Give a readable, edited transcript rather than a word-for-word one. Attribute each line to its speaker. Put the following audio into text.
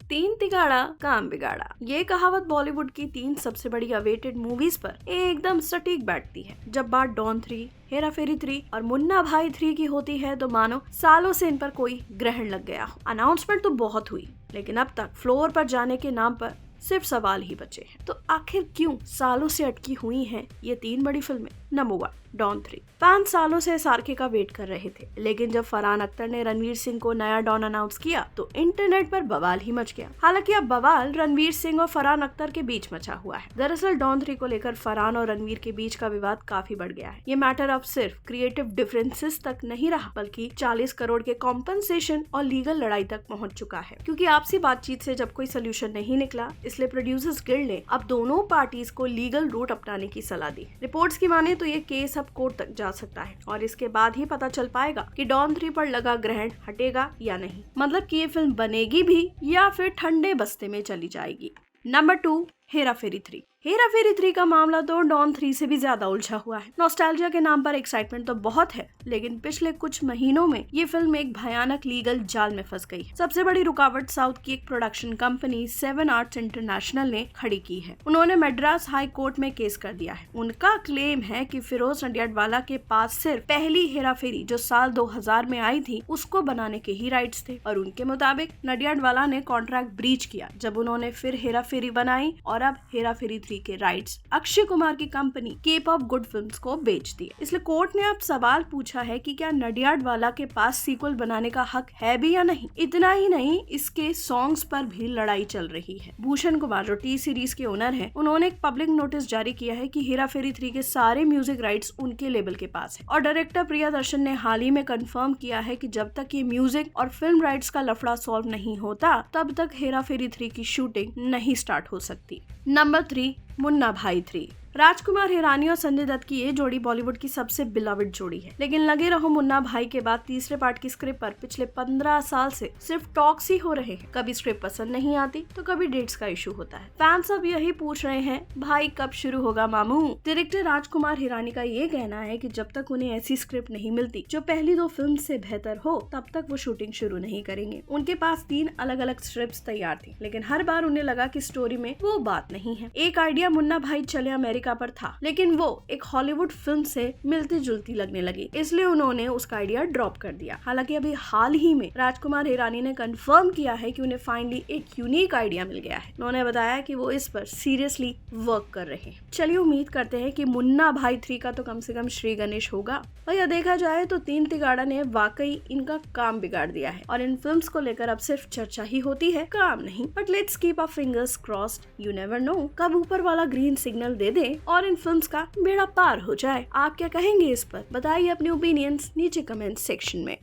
Speaker 1: तीन तिगाड़ा काम बिगाड़ा। ये कहावत बॉलीवुड की 3 सबसे बड़ी अवेटेड मूवीज पर एकदम सटीक बैठती है। जब बात डॉन 3, हेरा फेरी 3 और मुन्ना भाई 3 की होती है तो मानो सालों से इन पर कोई ग्रहण लग गया हो। अनाउंसमेंट तो बहुत हुई, लेकिन अब तक फ्लोर पर जाने के नाम पर सिर्फ सवाल ही बचे हैं। तो आखिर क्यों सालों से अटकी हुई हैं ये 3 बड़ी फिल्में? Number 1, don 3। 5 सालों से SRK का वेट कर रहे थे, लेकिन जब फरहान अख्तर ने रणवीर सिंह को नया डॉन अनाउंस किया तो इंटरनेट पर बवाल ही मच गया। हालांकि अब बवाल रणवीर सिंह और फरहान अख्तर के बीच मचा हुआ है। दरअसल डॉन 3 को लेकर फरहान और रणवीर के बीच का विवाद काफी बढ़ गया है। ये मैटर अब सिर्फ क्रिएटिव डिफरेंसेस तक नहीं रहा, बल्कि 40 करोड़ के कॉम्पनसेशन और लीगल लड़ाई तक पहुंच चुका है। क्योंकि आपसी बातचीत से जब कोई सोल्यूशन नहीं निकला, इसलिए प्रोड्यूसर्स गिल्ड ने अब दोनों पार्टीज को लीगल रूट अपनाने की सलाह दी। रिपोर्ट्स की माने तो ये केस अब कोर्ट तक जा सकता है और इसके बाद ही पता चल पाएगा कि डॉन 3 पर लगा ग्रहण हटेगा या नहीं। मतलब कि ये फिल्म बनेगी भी या फिर ठंडे बस्ते में चली जाएगी। नंबर 2, हेरा फेरी 3। हेरा फेरी 3 का मामला तो डॉन 3 से भी ज्यादा उलझा हुआ है। नॉस्टैल्जिया के नाम पर एक्साइटमेंट तो बहुत है, लेकिन पिछले कुछ महीनों में ये फिल्म एक भयानक लीगल जाल में फंस गई। सबसे बड़ी रुकावट साउथ की एक प्रोडक्शन कंपनी 7 आर्ट्स इंटरनेशनल ने खड़ी की है। उन्होंने मद्रास हाई कोर्ट में केस कर दिया है। उनका क्लेम है कि फिरोज नडियाडवाला के पास सिर्फ पहली हेरा फेरी जो साल 2000 में आई थी उसको बनाने के ही राइट्स थे, और उनके मुताबिक नडियाडवाला ने कॉन्ट्रैक्ट ब्रीच किया जब उन्होंने फिर हेरा फेरी बनाई और अब हेरा फेरी 3 के राइट्स अक्षय कुमार की company Cape of Good Films को बेच दिए। इसलिए कोर्ट ने अब सवाल पूछा है कि क्या नडियाडवाला के पास सीक्वल बनाने का हक है भी या नहीं। इतना ही नहीं, इसके सॉन्ग्स पर भी लड़ाई चल रही है। भूषण कुमार जो टी सीरीज के ओनर हैं, उन्होंने एक पब्लिक नोटिस जारी किया है कि हेरा फेरी 3 के सारे म्यूजिक राइट्स उनके लेबल के पास है। और डायरेक्टर प्रियदर्शन ने हाल ही में कंफर्म किया है कि जब तक ये म्यूजिक और फिल्म राइट्स का लफड़ा सॉल्व नहीं होता, तब तक हेरा फेरी 3 की शूटिंग नहीं स्टार्ट हो सकती। नंबर 3, मुन्ना भाई 3। राजकुमार हिरानी और संजय दत्त की ये जोड़ी बॉलीवुड की सबसे बिलवड जोड़ी है, लेकिन लगे रहो मुन्ना भाई के बाद तीसरे पार्ट की स्क्रिप्ट पर पिछले 15 साल से सिर्फ टॉक्स ही हो रहे हैं। कभी स्क्रिप्ट पसंद नहीं आती तो कभी डेट्स का इशू होता है। फैंस अब यही पूछ रहे हैं, भाई कब शुरू होगा मामू। डायरेक्टर राजकुमार हिरानी का ये कहना है कि जब तक उन्हें ऐसी स्क्रिप्ट नहीं मिलती जो पहली 2 फिल्म से बेहतर हो, तब तक वो शूटिंग शुरू नहीं करेंगे। उनके पास 3 अलग अलग स्क्रिप्ट तैयार थी, लेकिन हर बार उन्हें लगा कि स्टोरी में वो बात नहीं है। एक आइडिया मुन्ना भाई चले अमेरिका पर था, लेकिन वो एक हॉलीवुड फिल्म से मिलती जुलती लगने लगी, इसलिए उन्होंने उसका आइडिया ड्रॉप कर दिया। हालांकि अभी हाल ही में राजकुमार हिरानी ने कंफर्म किया है कि उन्हें फाइनली एक यूनिक आइडिया मिल गया है। उन्होंने बताया कि वो इस पर सीरियसली वर्क कर रहे हैं। चलिए उम्मीद करते हैं कि मुन्ना भाई 3 का तो कम से कम श्री गणेश होगा। भैया देखा जाए तो 3 तिगाड़ा ने वाकई इनका काम बिगाड़ दिया है और इन फिल्म्स को लेकर अब सिर्फ चर्चा ही होती है, काम नहीं। But let's keep our fingers crossed, you never know, कब ऊपर वाला ग्रीन सिग्नल दे दे और इन फिल्म्स का बेड़ा पार हो जाए। आप क्या कहेंगे इस पर? बताइए अपने ओपिनियंस नीचे कमेंट सेक्शन में।